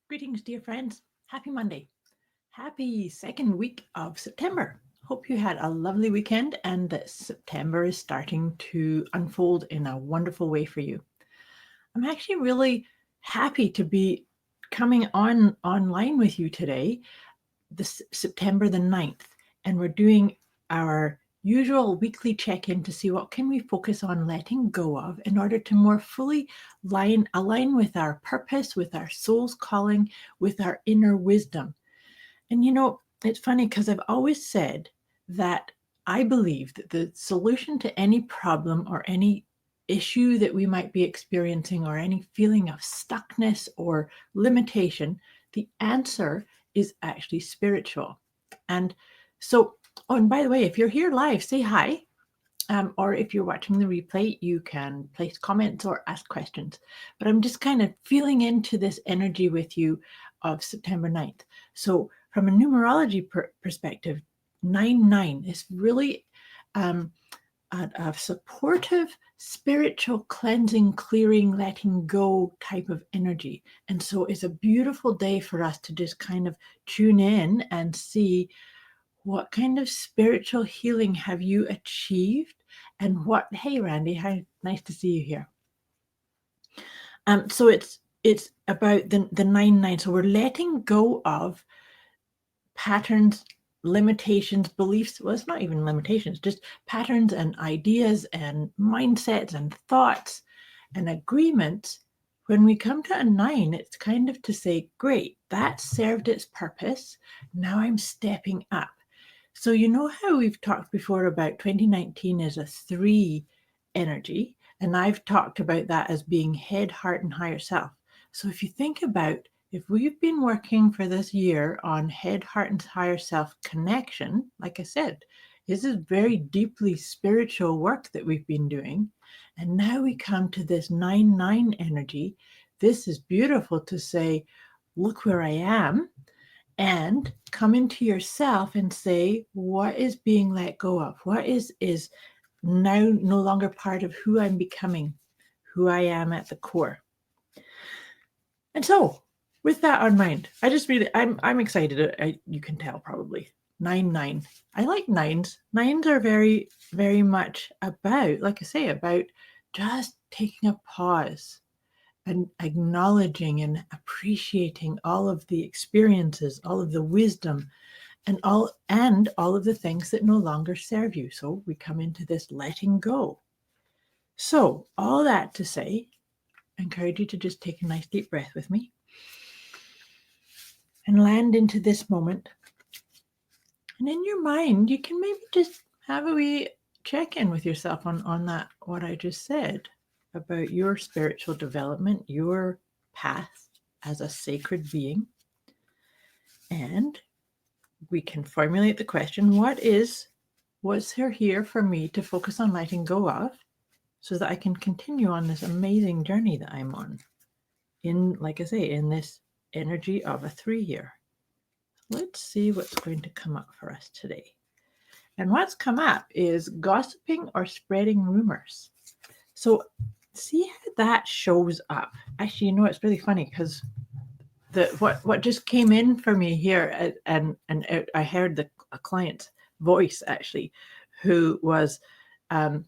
Greetings, dear friends. Happy Monday. Happy second week of September. Hope you had a lovely weekend and that September is starting to unfold in a wonderful way for you. I'm actually really happy to be coming online with you today, this September the 9th, and we're doing our usual weekly check-in to see what can we focus on letting go of in order to more fully align with our purpose, with our soul's calling, with our inner wisdom. And it's funny because I've always said that I believe that the solution to any problem or any issue that we might be experiencing or any feeling of stuckness or limitation, the answer is actually spiritual. And so, oh, and by the way, if you're here live, say hi. Or if you're watching the replay, you can place comments or ask questions. But I'm just kind of feeling into this energy with you of September 9th. So, from a numerology perspective, 9-9 is really a supportive, spiritual cleansing, clearing, letting go type of energy. And so, it's a beautiful day for us to just kind of tune in and see what kind of spiritual healing have you achieved? And hey, Randy, how nice to see you here. So it's about the 9-9. So we're letting go of patterns, limitations, beliefs. Well, it's not even limitations, just patterns and ideas and mindsets and thoughts and agreements. When we come to a 9, it's kind of to say, great, that served its purpose. Now I'm stepping up. So you know how we've talked before about 2019 as a 3 energy, and I've talked about that as being head, heart, and higher self. So if you think about if we've been working for this year on head, heart, and higher self connection, like I said, this is very deeply spiritual work that we've been doing. And now we come to this 9-9 energy. This is beautiful to say, look where I am, and come into yourself and say, what is being let go of? What is now no longer part of who I'm becoming, who I am at the core. And so, with that on mind, I'm excited. You can tell probably 9-9. I like nines. Nines are very, very much about, like I say, about just taking a pause and acknowledging and appreciating all of the experiences, all of the wisdom, and all of the things that no longer serve you. So we come into this letting go. So all that to say, I encourage you to just take a nice deep breath with me and land into this moment. And in your mind, you can maybe just have a wee check in with yourself on that, what I just said about your spiritual development, your path as a sacred being. And we can formulate the question, was there here for me to focus on letting go of so that I can continue on this amazing journey that I'm on like I say, in this energy of a 3-year. Let's see what's going to come up for us today. And what's come up is gossiping or spreading rumors. So see how that shows up. Actually, it's really funny because what just came in for me here, and I heard a client's voice actually, who was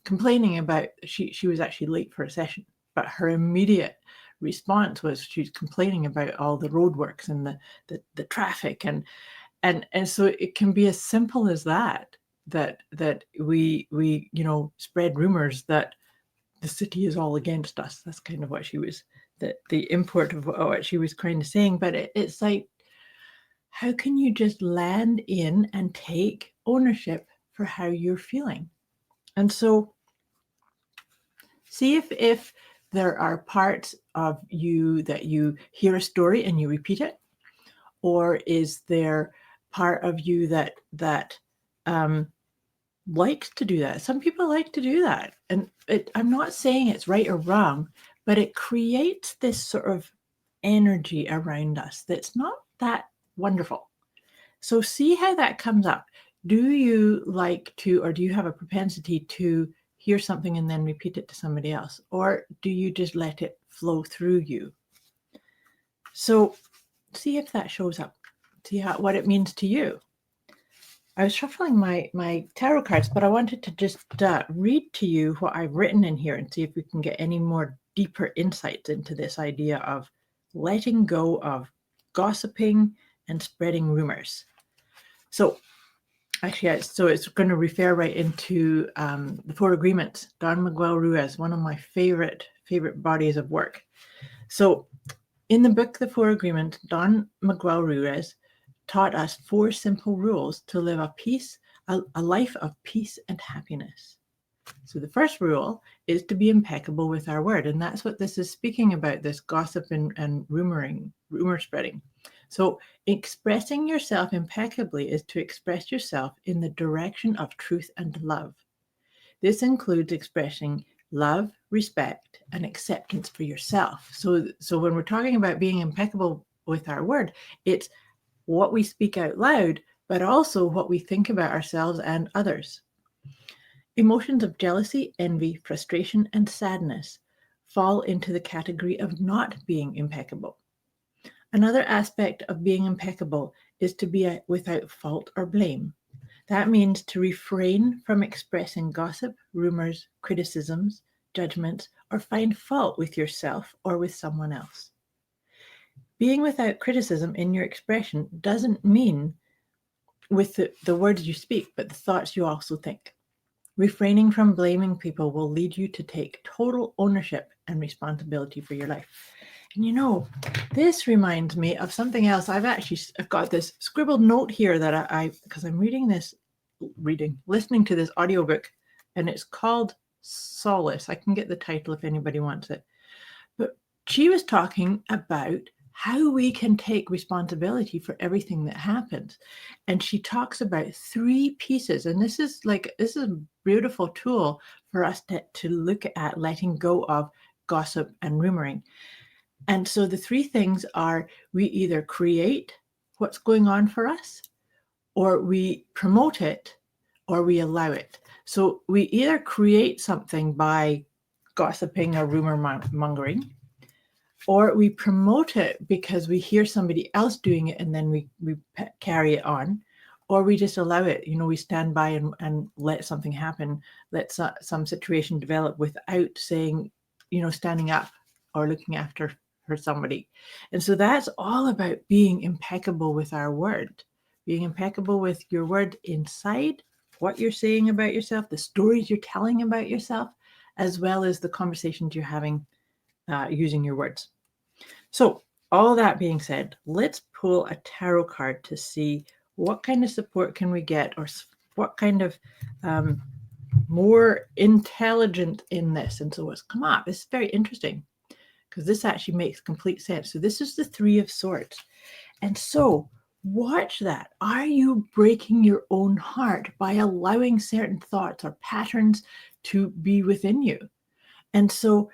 complaining about she was actually late for a session, but her immediate response was she's complaining about all the roadworks and the traffic and so it can be as simple as that we spread rumors that the city is all against us. That's kind of what she was the import of what she was kind of saying. But it's like, how can you just land in and take ownership for how you're feeling? And so see if there are parts of you that you hear a story and you repeat it, or is there part of you that likes to do that? Some people like to do that, and I'm not saying it's right or wrong, but it creates this sort of energy around us that's not that wonderful. So see how that comes up. Do you like to, or do you have a propensity to hear something and then repeat it to somebody else? Or do you just let it flow through you? So see if that shows up. See what it means to you. I was shuffling my tarot cards, but I wanted to just read to you what I've written in here and see if we can get any more deeper insights into this idea of letting go of gossiping and spreading rumors. So actually, so it's going to refer right into the Four Agreements. Don Miguel Ruiz, one of my favorite bodies of work. So in the book, The Four Agreements, Don Miguel Ruiz taught us 4 simple rules to live a life of peace and happiness. So the first rule is to be impeccable with our word. And that's what this is speaking about, this gossip and rumor spreading. So expressing yourself impeccably is to express yourself in the direction of truth and love. This includes expressing love, respect, and acceptance for yourself. So when we're talking about being impeccable with our word, it's what we speak out loud, but also what we think about ourselves and others. Emotions of jealousy, envy, frustration, and sadness fall into the category of not being impeccable. Another aspect of being impeccable is to be without fault or blame. That means to refrain from expressing gossip, rumors, criticisms, judgments, or find fault with yourself or with someone else. Being without criticism in your expression doesn't mean with the words you speak, but the thoughts you also think. Refraining from blaming people will lead you to take total ownership and responsibility for your life. And this reminds me of something else. I've got this scribbled note here that because I'm listening to this audiobook, and it's called Solace. I can get the title if anybody wants it. But she was talking about how we can take responsibility for everything that happens. And she talks about 3 pieces. And this is a beautiful tool for us to look at letting go of gossip and rumoring. And so the 3 things are: we either create what's going on for us, or we promote it, or we allow it. So we either create something by gossiping or rumor mongering, or we promote it because we hear somebody else doing it and then we carry it on, or we just allow it. We stand by and let something happen, let some situation develop without saying, standing up or looking after for somebody. And so that's all about being impeccable with our word, being impeccable with your word inside, what you're saying about yourself, the stories you're telling about yourself, as well as the conversations you're having using your words. So all that being said, let's pull a tarot card to see what kind of support can we get, or what kind of more intelligent in this. And so what's come up, this is very interesting because this actually makes complete sense. So this is the 3 of Swords. And so watch that. Are you breaking your own heart by allowing certain thoughts or patterns to be within you? And so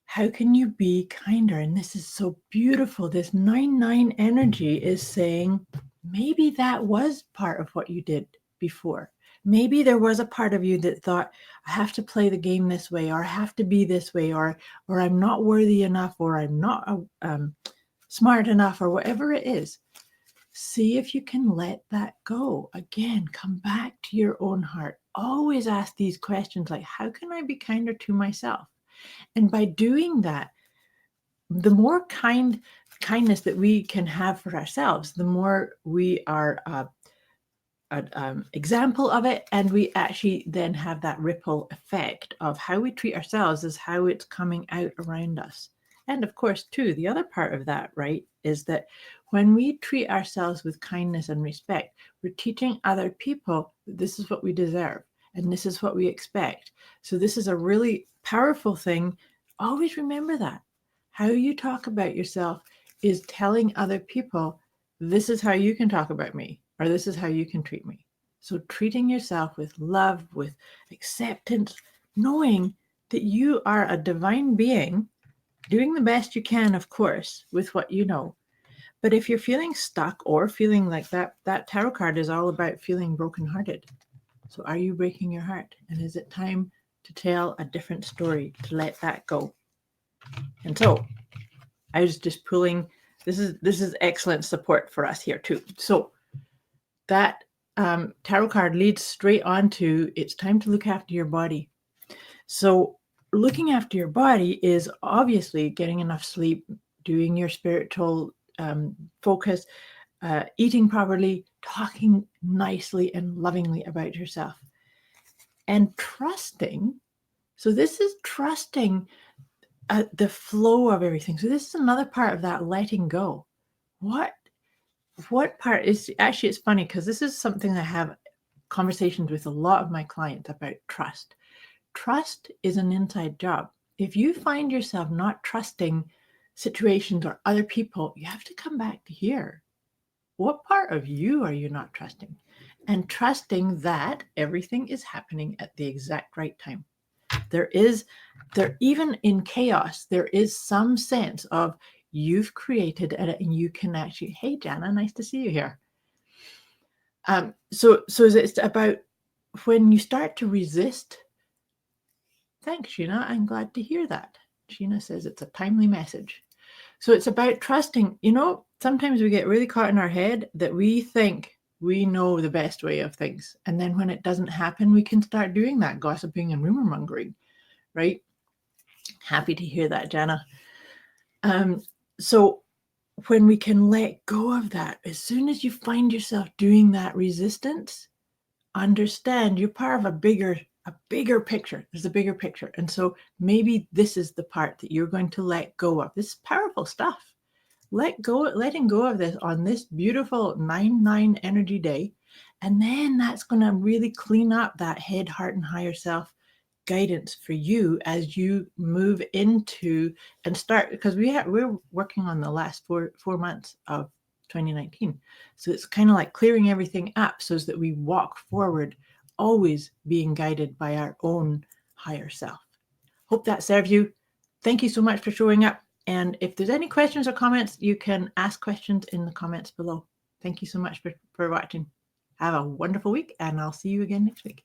how can you be kinder? And this is so beautiful. This 9-9 energy is saying, maybe that was part of what you did before. Maybe there was a part of you that thought, I have to play the game this way, or I have to be this way, or I'm not worthy enough, or I'm not smart enough, or whatever it is. See if you can let that go. Again, come back to your own heart. Always ask these questions like, how can I be kinder to myself? And by doing that, the more kindness that we can have for ourselves, the more we are an example of it, and we actually then have that ripple effect of how we treat ourselves is how it's coming out around us. And of course, too, the other part of that, right, is that when we treat ourselves with kindness and respect, we're teaching other people that this is what we deserve and this is what we expect. So this is a really powerful thing. Always remember that. How you talk about yourself is telling other people, this is how you can talk about me, or this is how you can treat me. So treating yourself with love, with acceptance, knowing that you are a divine being, doing the best you can, of course, with what you know. But if you're feeling stuck or feeling like that tarot card is all about feeling brokenhearted. So are you breaking your heart? And is it time to tell a different story, to let that go? And so I was just pulling This is excellent support for us here too. So that tarot card leads straight on to it's time to look after your body. So looking after your body is obviously getting enough sleep, doing your spiritual focus, eating properly, talking nicely and lovingly about yourself, and trusting. So this is trusting the flow of everything. So this is another part of that letting go. What part is actually, it's funny because this is something I have conversations with a lot of my clients about trust. Trust is an inside job. If you find yourself not trusting situations or other people, you have to come back to here. What part of you are you not trusting? And trusting that everything is happening at the exact right time. There even in chaos, there is some sense of you've created it and you can actually, hey Jana, nice to see you here. So it's about when you start to resist. Thanks, Sheena. I'm glad to hear that. Sheena says it's a timely message. So it's about trusting. Sometimes we get really caught in our head that we think we know the best way of things. And then when it doesn't happen, we can start doing that gossiping and rumor mongering, right? Happy to hear that, Jana. So when we can let go of that, as soon as you find yourself doing that resistance, understand you're part of a bigger picture. There's a bigger picture. And so maybe this is the part that you're going to let go of. This is powerful stuff. Letting go of this on this beautiful 9/9 energy day. And then that's going to really clean up that head, heart, and higher self guidance for you as you move into and start, because we're working on the last four months of 2019. So it's kind of like clearing everything up so that we walk forward, always being guided by our own higher self. Hope that serves you. Thank you so much for showing up. And if there's any questions or comments, you can ask questions in the comments below. Thank you so much for watching. Have a wonderful week, and I'll see you again next week.